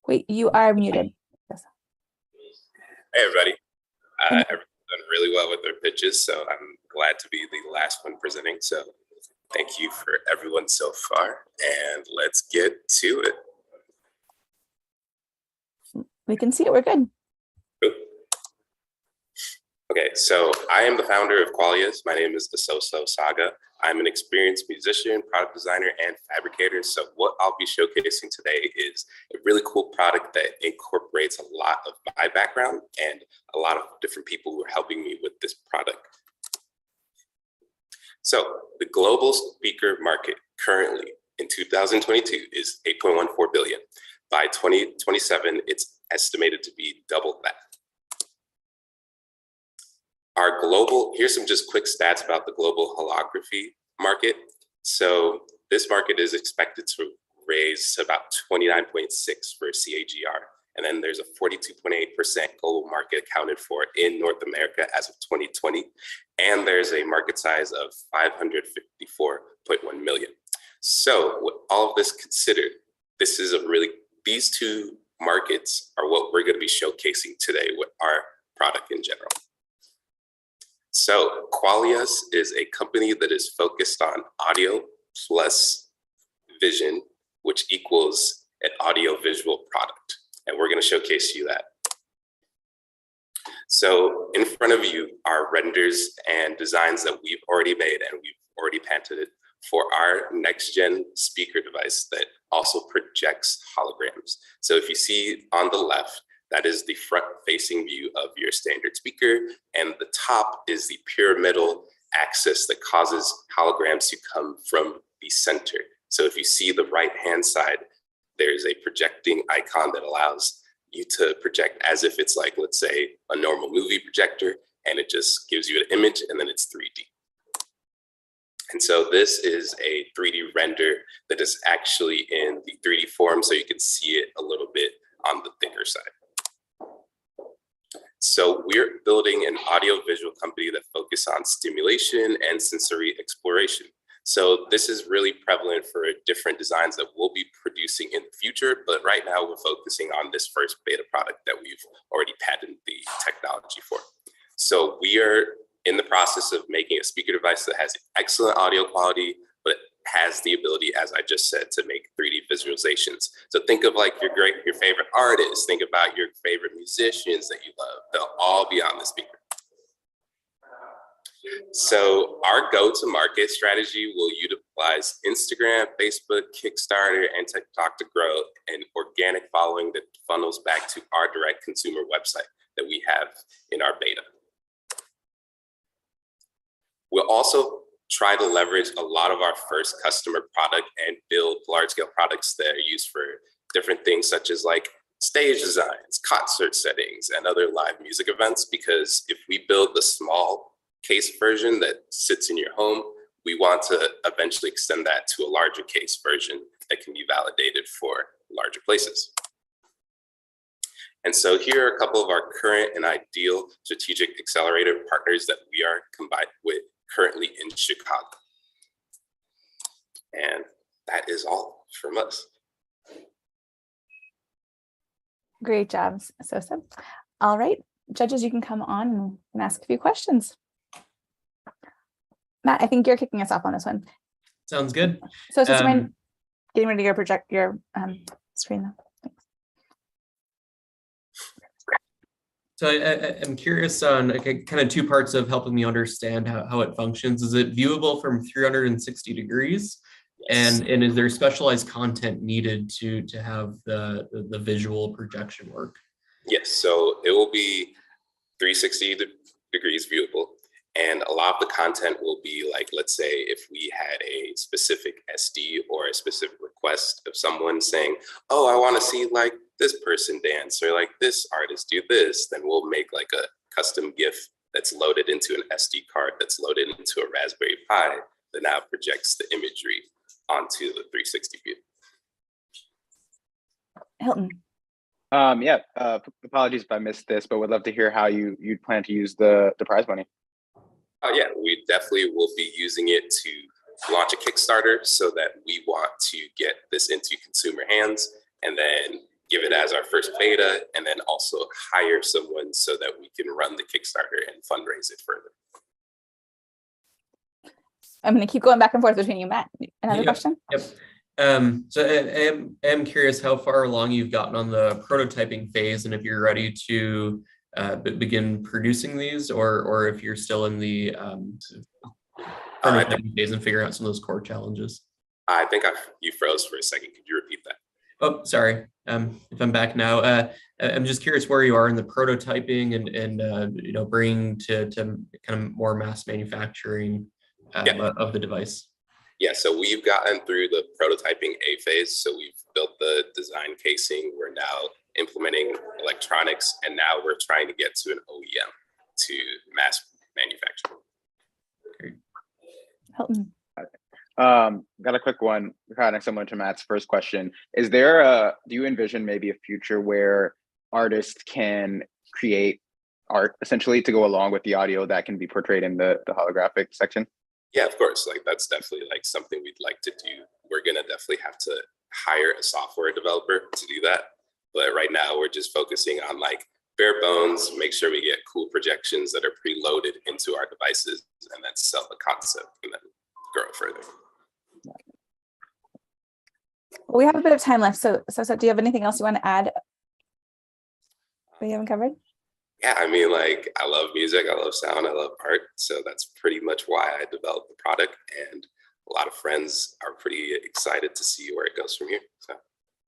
Wait, you are muted. Hey, everybody. Everyone's done really well with their pitches, so I'm glad to be the last one presenting. So thank you for everyone so far, and let's get to it. We can see it. We're good. Okay, so I am the founder of Qualias. My name is Osaghae. I'm an experienced musician, product designer, and fabricator. So what I'll be showcasing today is a really cool product that incorporates a lot of my background and a lot of different people who are helping me with this product. So the global speaker market currently in 2022 is 8.14 billion. By 2027, it's estimated to be double that. Here's some just quick stats about the global holography market. So this market is expected to raise to about 29.6 for CAGR. And then there's a 42.8% global market accounted for in North America as of 2020. And there's a market size of 554.1 million. So with all of this considered, these two markets are what we're going to be showcasing today with our product in general. So Qualias is a company that is focused on audio plus vision, which equals an audio visual product. And we're going to showcase you that. So in front of you are renders and designs that we've already made and we've already patented for our next gen speaker device that also projects holograms. So if you see on the left, that is the front facing view of your standard speaker, and the top is the pyramidal axis that causes holograms to come from the center. So if you see the right hand side, there's a projecting icon that allows you to project as if it's like, let's say, a normal movie projector, and it just gives you an image and then it's 3D. And so this is a 3D render that is actually in the 3D form, so you can see it a little bit on the thicker side. So we're building an audiovisual company that focuses on stimulation and sensory exploration. So this is really prevalent for different designs that we'll be producing in the future, but right now we're focusing on this first beta product that we've already patented the technology for. So we are in the process of making a speaker device that has excellent audio quality, but has the ability, as I just said, to make 3D visualizations. So think of like your favorite artists, think about your favorite musicians that you love. They'll all be on the speaker. So our go-to-market strategy will utilize Instagram, Facebook, Kickstarter, and TikTok to grow an organic following that funnels back to our direct consumer website that we have in our beta. We'll also try to leverage a lot of our first customer product and build large-scale products that are used for different things such as like stage designs, concert settings, and other live music events, because if we build the small case version that sits in your home, we want to eventually extend that to a larger case version that can be validated for larger places. And so here are a couple of our current and ideal strategic accelerator partners that we are combined with currently in Chicago. And that is all from us. Great job, Eseosa. All right, judges, you can come on and ask a few questions. Matt, I think you're kicking us off on this one. Sounds good. So, do you mind getting ready to project your screen now? Thanks. So I'm curious on kind of two parts of helping me understand how it functions. Is it viewable from 360 degrees? Yes. And is there specialized content needed to have the visual projection work? Yes, so it will be 360 degrees viewable. And a lot of the content will be like, let's say if we had a specific SD or a specific request of someone saying, oh, I want to see like this person dance or like this artist do this, then we'll make like a custom GIF that's loaded into an SD card that's loaded into a Raspberry Pi that now projects the imagery onto the 360 view. Hylton. Yeah, apologies if I missed this, but would love to hear how you'd plan to use the prize money. Oh yeah, we definitely will be using it to launch a Kickstarter so that we want to get this into consumer hands and then give it as our first beta and then also hire someone so that we can run the Kickstarter and fundraise it further. I'm going to keep going back and forth between you, Matt. Another question? Yep. So I am curious how far along you've gotten on the prototyping phase and if you're ready to begin producing these, or if you're still in the prototyping phase and figuring out some of those core challenges. I think you froze for a second. Could you repeat that? Oh, sorry. If I'm back now, I'm just curious where you are in the prototyping and bringing to kind of more mass manufacturing of the device. Yeah, so we've gotten through the prototyping A phase. So we've built the design casing. We're now implementing electronics, and now we're trying to get to an OEM to mass manufacture. Great. Hylton. Got a quick one, kind of similar to Matt's first question. Is there do you envision maybe a future where artists can create art essentially to go along with the audio that can be portrayed in the holographic section? Yeah, of course. Like that's definitely like something we'd like to do. We're gonna definitely have to hire a software developer to do that. But right now we're just focusing on like bare bones, make sure we get cool projections that are preloaded into our devices and then sell the concept and then grow further. Well, we have a bit of time left. So do you have anything else you want to add that you haven't covered? Yeah, I mean, like, I love music, I love sound, I love art. So that's pretty much why I developed the product. And a lot of friends are pretty excited to see where it goes from here. So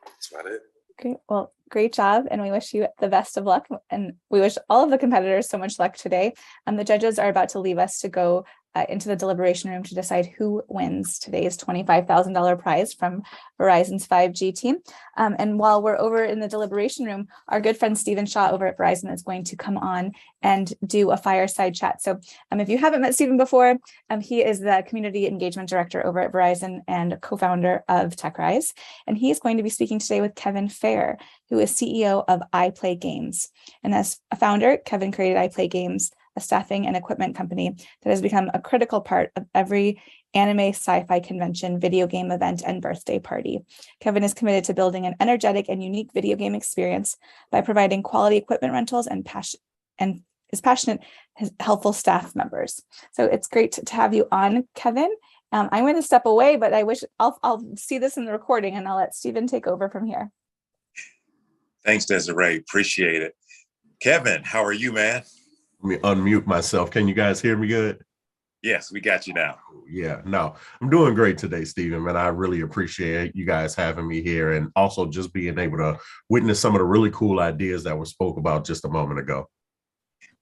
that's about it. Great. Well, great job. And we wish you the best of luck. And we wish all of the competitors so much luck today. The judges are about to leave us to go into the deliberation room to decide who wins today's $25,000 prize from Verizon's 5G team. And while we're over in the deliberation room, our good friend Stephen Shaw over at Verizon is going to come on and do a fireside chat. So if you haven't met Stephen before, he is the community engagement director over at Verizon and co-founder of TechRise. And he's going to be speaking today with Kevin Fair, who is CEO of iPlay Games. And as a founder, Kevin created iPlay Games, a staffing and equipment company that has become a critical part of every anime, sci-fi convention, video game event, and birthday party. Kevin is committed to building an energetic and unique video game experience by providing quality equipment rentals and is passionate, helpful staff members. So it's great to have you on, Kevin. I'm going to step away, but I wish I'll see this in the recording, and I'll let Stephen take over from here. Thanks, Desiree. Appreciate it. Kevin, how are you, man? Let me unmute myself. Can you guys hear me good? Yes, we got you now. Yeah, no, I'm doing great today, Stephen, man. I really appreciate you guys having me here and also just being able to witness some of the really cool ideas that were spoke about just a moment ago.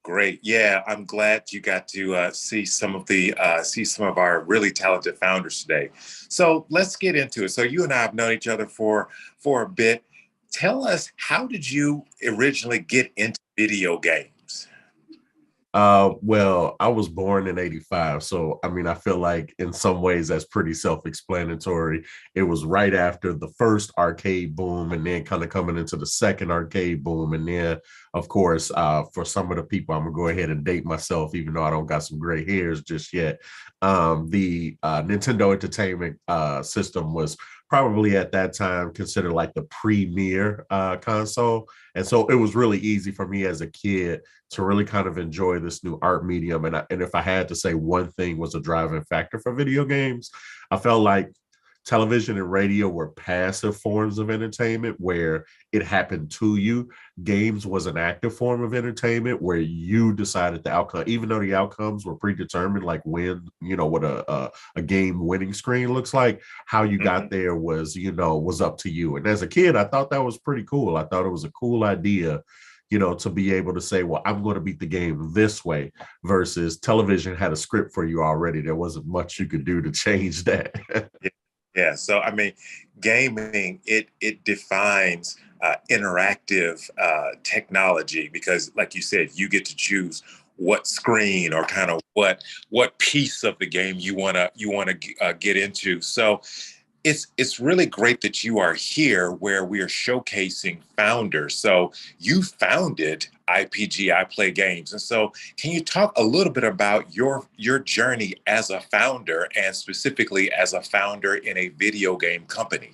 Great. Yeah, I'm glad you got to see some of our really talented founders today. So let's get into it. So you and I have known each other for a bit. Tell us, how did you originally get into video games? Well, I was born in '85. So, I mean, I feel like in some ways that's pretty self-explanatory. It was right after the first arcade boom and then kind of coming into the second arcade boom. And then, of course, for some of the people, I'm going to go ahead and date myself, even though I don't got some gray hairs just yet. The Nintendo Entertainment System was probably at that time considered like the premier console. And so it was really easy for me as a kid to really kind of enjoy this new art medium. And if I had to say one thing was a driving factor for video games, I felt like television and radio were passive forms of entertainment where it happened to you. Games was an active form of entertainment where you decided the outcome, even though the outcomes were predetermined, like when, what a game winning screen looks like, how you got there was up to you. And as a kid, I thought that was pretty cool. I thought it was a cool idea, to be able to say, well, I'm going to beat the game this way versus television had a script for you already. There wasn't much you could do to change that. Yeah, so I mean, gaming, it defines interactive technology because, like you said, you get to choose what screen or kind of what piece of the game you wanna get into. So it's really great that you are here where we are showcasing founders. So you founded IPG, iPlay Games. And so can you talk a little bit about your journey as a founder and specifically as a founder in a video game company?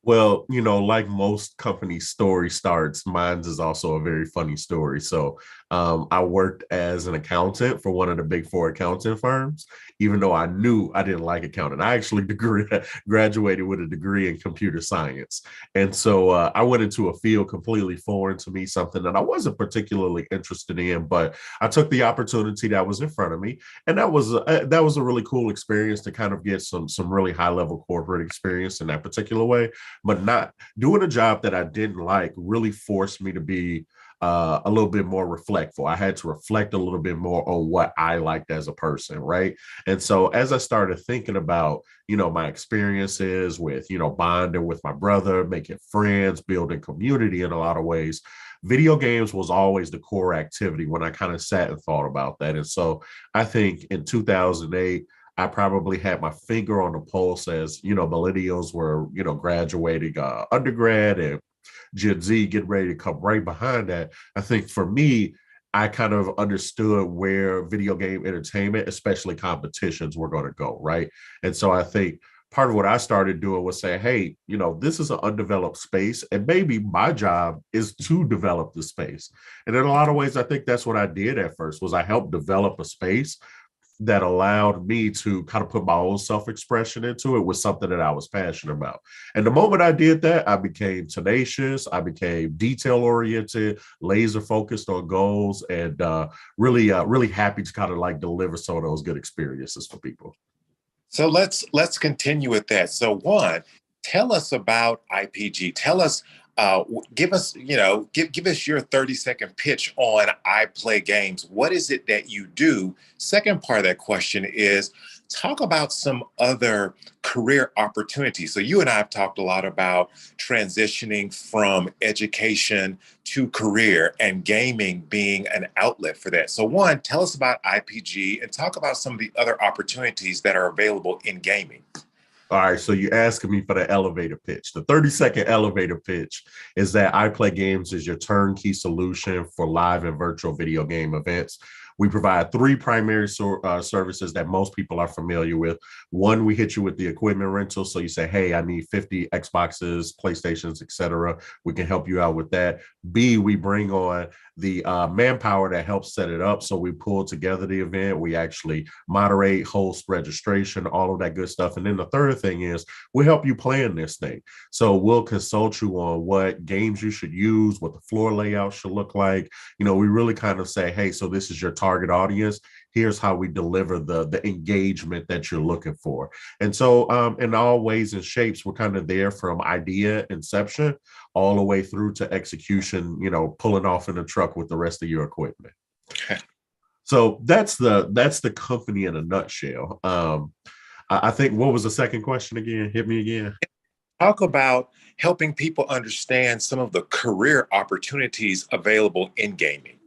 Well, like most company story starts, mine is also a very funny story. So I worked as an accountant for one of the big four accounting firms, even though I knew I didn't like accounting. I actually graduated with a degree in computer science. And so I went into a field completely foreign to me, something that I wasn't particularly interested in, but I took the opportunity that was in front of me. And that was a really cool experience to kind of get some really high level corporate experience in that particular way. But not doing a job that I didn't like really forced me to be a little bit more reflectful. I had to reflect a little bit more on what I liked as a person, right? And so as I started thinking about, my experiences with, bonding with my brother, making friends, building community in a lot of ways, video games was always the core activity when I kind of sat and thought about that. And so I think in 2008, I probably had my finger on the pulse as, millennials were, graduating undergrad and Gen Z getting ready to come right behind that. I think for me, I kind of understood where video game entertainment, especially competitions, were going to go, right? And so I think part of what I started doing was say, hey, this is an undeveloped space, and maybe my job is to develop the space. And in a lot of ways, I think that's what I did at first, was I helped develop a space that allowed me to kind of put my own self-expression into it was something that I was passionate about. And the moment I did that, I became tenacious, I became detail-oriented, laser-focused on goals, and really happy to kind of like deliver some of those good experiences for people. So let's continue with that. So one, tell us about IPG. Tell us, give us your 30-second pitch on I Play Games. What is it that you do? Second part of that question is talk about some other career opportunities. So you and I have talked a lot about transitioning from education to career and gaming being an outlet for that. So one, tell us about IPG and talk about some of the other opportunities that are available in gaming. All right, so you're asking me for the elevator pitch. The 30-second elevator pitch is that I Play Games is your turnkey solution for live and virtual video game events. We provide three primary services that most people are familiar with. One, we hit you with the equipment rental. So you say, hey, I need 50 Xboxes, PlayStations, etc. We can help you out with that. B, we bring on the manpower that helps set it up. So we pull together the event. We actually moderate, host, registration, all of that good stuff. And then the third thing is we help you plan this thing. So we'll consult you on what games you should use, what the floor layout should look like. You know, we really kind of say, hey, so this is your target audience. Here's how we deliver the engagement that you're looking for. And so in all ways and shapes, we're kind of there from idea inception all the way through to execution, you know, pulling off in a truck with the rest of your equipment. So that's the company in a nutshell. I think, what was the second question again? Hit me again. Talk about helping people understand some of the career opportunities available in gaming.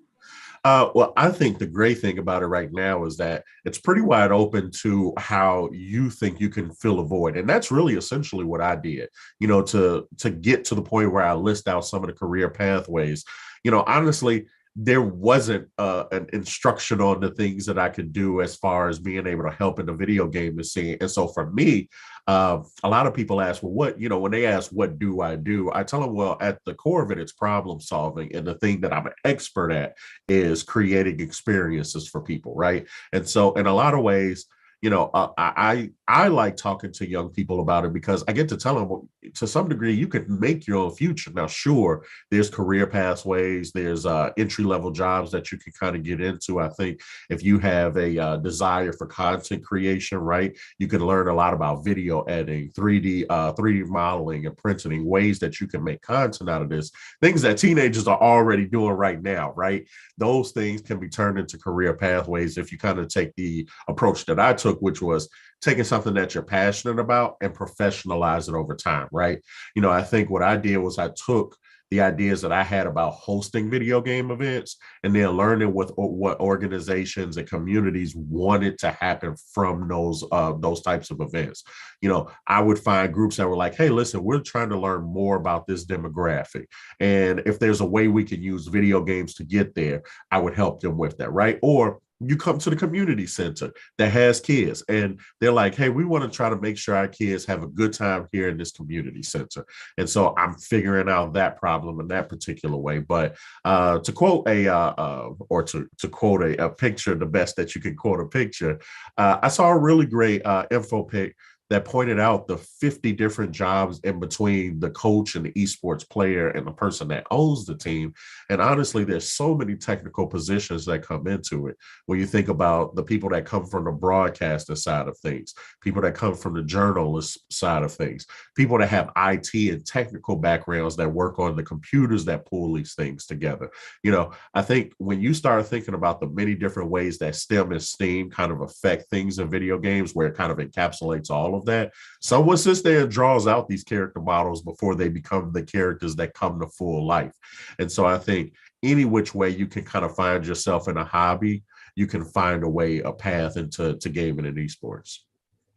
Well, I think the great thing about it right now is that it's pretty wide open to how you think you can fill a void. And that's really essentially what I did, you know, to get to the point where I list out some of the career pathways. You know, honestly, there wasn't an instruction on the things that I could do as far as being able to help in the video game scene. And so for me, a lot of people ask, well, what, you know, when they ask, what do? I tell them, well, at the core of it, it's problem solving. And the thing that I'm an expert at is creating experiences for people, right? And so in a lot of ways, you know, I like talking to young people about it because I get to tell them, to some degree, you can make your own future. Now, sure, there's career pathways, there's entry-level jobs that you can kind of get into. I think if you have a desire for content creation, right, you can learn a lot about video editing, 3D modeling and printing, ways that you can make content out of this, things that teenagers are already doing right now, right? Those things can be turned into career pathways if you kind of take the approach that I took, which was taking something that you're passionate about and professionalize it over time, right? You know, I think what I did was I took the ideas that I had about hosting video game events and then learning what organizations and communities wanted to happen from those types of events. You know, I would find groups that were like, hey, listen, we're trying to learn more about this demographic. And if there's a way we can use video games to get there, I would help them with that, right? Or you come to the community center that has kids and they're like, hey, we want to try to make sure our kids have a good time here in this community center. And so I'm figuring out that problem in that particular way. But to quote to quote a picture, the best that you can quote a picture, I saw a really great info pic that pointed out the 50 different jobs in between the coach and the esports player and the person that owns the team. And honestly, there's so many technical positions that come into it. When you think about the people that come from the broadcaster side of things, people that come from the journalist side of things, people that have IT and technical backgrounds that work on the computers that pull these things together. You know, I think when you start thinking about the many different ways that STEM and STEAM kind of affect things in video games, where it kind of encapsulates all of that, someone sits there and draws out these character models before they become the characters that come to full life. And so I think any which way you can kind of find yourself in a hobby, you can find a path into gaming and esports.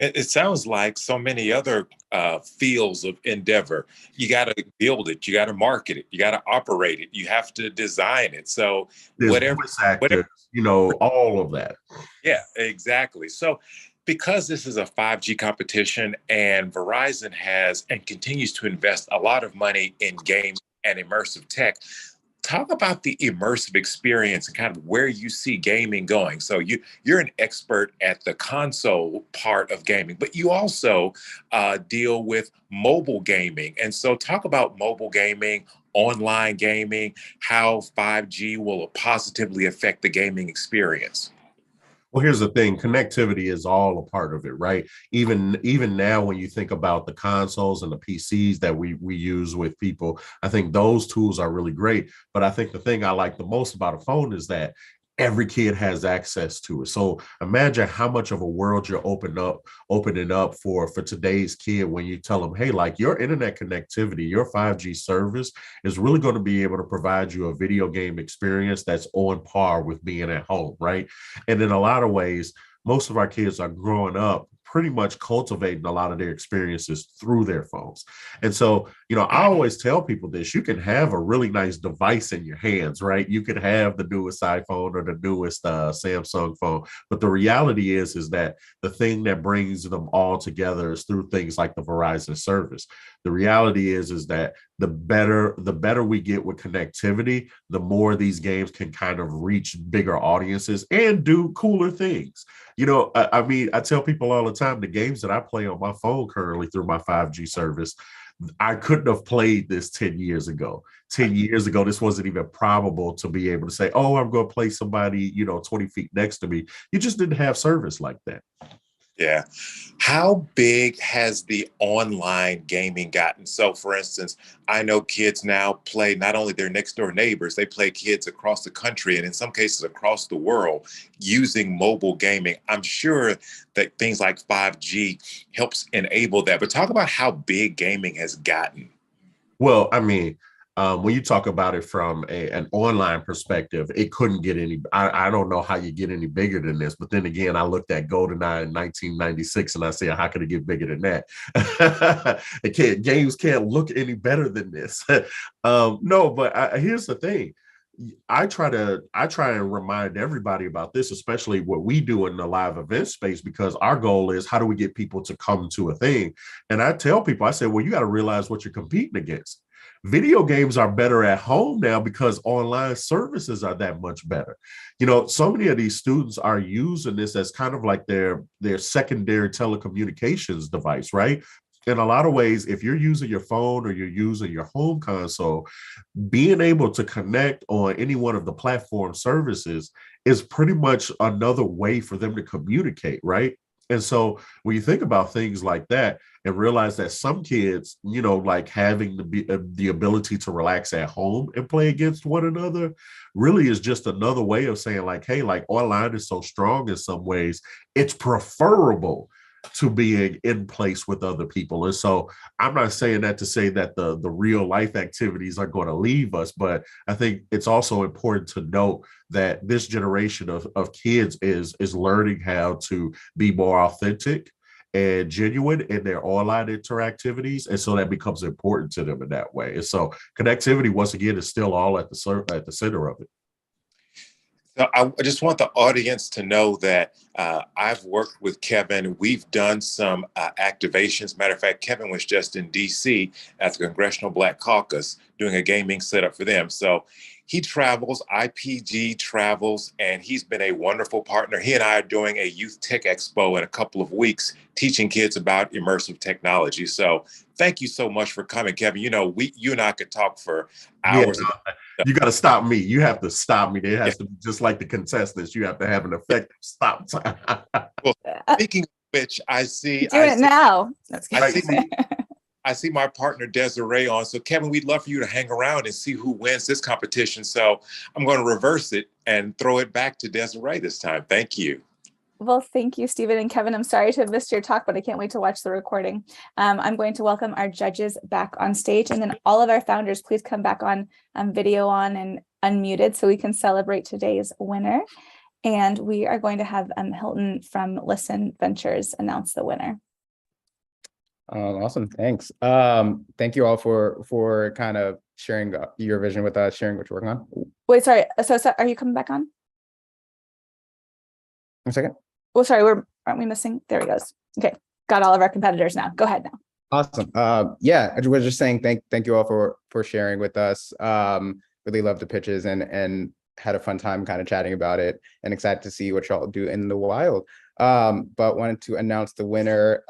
It sounds like so many other fields of endeavor. You got to build it, you got to market it, you got to operate it, you have to design it. So there's whatever, you know, all of that. Yeah, exactly. So because this is a 5G competition and Verizon has and continues to invest a lot of money in game and immersive tech, talk about the immersive experience and kind of where you see gaming going. So you're an expert at the console part of gaming, but you also deal with mobile gaming. And so talk about mobile gaming, online gaming, how 5G will positively affect the gaming experience. Well, here's the thing, connectivity is all a part of it, right? Even now, when you think about the consoles and the PCs that we use with people, I think those tools are really great. But I think the thing I like the most about a phone is that every kid has access to it. So imagine how much of a world you're opening up for today's kid when you tell them, hey, like your internet connectivity, your 5G service is really going to be able to provide you a video game experience that's on par with being at home, right? And in a lot of ways, most of our kids are growing up pretty much cultivating a lot of their experiences through their phones. And so, I always tell people this, you can have a really nice device in your hands, right? You could have the newest iPhone or the newest Samsung phone. But the reality is that the thing that brings them all together is through things like the Verizon service. The reality is that the better we get with connectivity, the more these games can kind of reach bigger audiences and do cooler things. I tell people all the time, the games that I play on my phone currently through my 5G service, I couldn't have played this 10 years ago. 10 years ago, this wasn't even probable to be able to say, oh, I'm going to play somebody, 20 feet next to me. You just didn't have service like that. Yeah. How big has the online gaming gotten? So, for instance, I know kids now play not only their next door neighbors, they play kids across the country and in some cases across the world using mobile gaming. I'm sure that things like 5G helps enable that. But talk about how big gaming has gotten. Well, when you talk about it from an online perspective, it couldn't get any, I don't know how you get any bigger than this. But then again, I looked at GoldenEye in 1996 and I said, how could it get bigger than that? Games can't look any better than this. No, but here's the thing. I try and remind everybody about this, especially what we do in the live event space, because our goal is how do we get people to come to a thing? And I tell people, I say, well, you got to realize what you're competing against. Video games are better at home now because online services are that much better. So many of these students are using this as kind of like their secondary telecommunications device, right? In a lot of ways, if you're using your phone or you're using your home console, being able to connect on any one of the platform services is pretty much another way for them to communicate, right? And so when you think about things like that and realize that some kids, like having the ability to relax at home and play against one another really is just another way of saying like, hey, like online is so strong in some ways, it's preferable to being in place with other people. And so I'm not saying that to say that the real life activities are going to leave us, but I think it's also important to note that this generation of kids is learning how to be more authentic and genuine in their online interactivities. And so that becomes important to them in that way. And so connectivity, once again, is still all at the center of it. So I just want the audience to know that I've worked with Kevin. We've done some activations. Matter of fact, Kevin was just in DC at the Congressional Black Caucus doing a gaming setup for them. So he travels, IPG travels, and he's been a wonderful partner. He and I are doing a Youth Tech Expo in a couple of weeks, teaching kids about immersive technology. So thank you so much for coming, Kevin. You and I could talk for hours. Yeah. You got to stop me. You have to stop me. There has to be, just like the contestants, you have to have an effective stop time. Well, speaking of which, I see now. I see my partner Desiree on. So Kevin, we'd love for you to hang around and see who wins this competition. So I'm going to reverse it and throw it back to Desiree this time. Thank you. Well, thank you, Stephen and Kevin. I'm sorry to have missed your talk, but I can't wait to watch the recording. I'm going to welcome our judges back on stage, and then all of our founders, please come back on video on and unmuted so we can celebrate today's winner. And we are going to have Hylton from Listen Ventures announce the winner. Awesome, thanks. Thank you all for kind of sharing your vision with us, sharing what you're working on. Wait, sorry. So are you coming back on? 1 second. Well, sorry, aren't we missing? There he goes. Okay, got all of our competitors now. Go ahead now. Awesome. Yeah, I was just saying thank you all for sharing with us. really loved the pitches and had a fun time kind of chatting about it, and excited to see what y'all do in the wild. But wanted to announce the winner.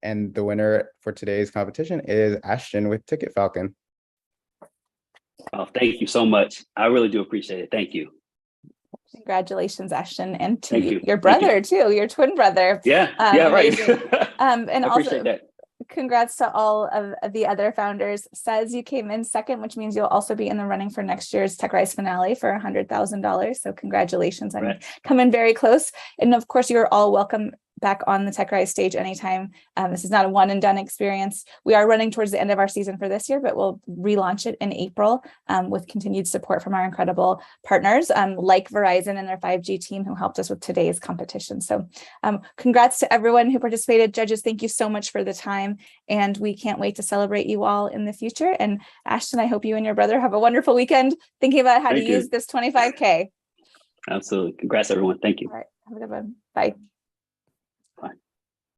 And the winner for today's competition is Ashton with Ticket Falcon. Oh, thank you so much. I really do appreciate it. Thank you. Congratulations, Ashton, and to Thank you. your Thank brother you. too, your twin brother. Yeah, yeah, right. And I appreciate also that. congrats to all of the other founders. Says you came in second, which means you'll also be in the running for next year's TechRise finale for $100,000. So congratulations on coming very close. And of course, you're all welcome back on the TechRise stage anytime. This is not a one and done experience. We are running towards the end of our season for this year, but we'll relaunch it in April with continued support from our incredible partners like Verizon and their 5G team who helped us with today's competition. So congrats to everyone who participated. Judges, thank you so much for the time. And we can't wait to celebrate you all in the future. And Ashton, I hope you and your brother have a wonderful weekend thinking about how to use this 25K. Absolutely. Congrats, everyone. Thank you. All right. Have a good one. Bye.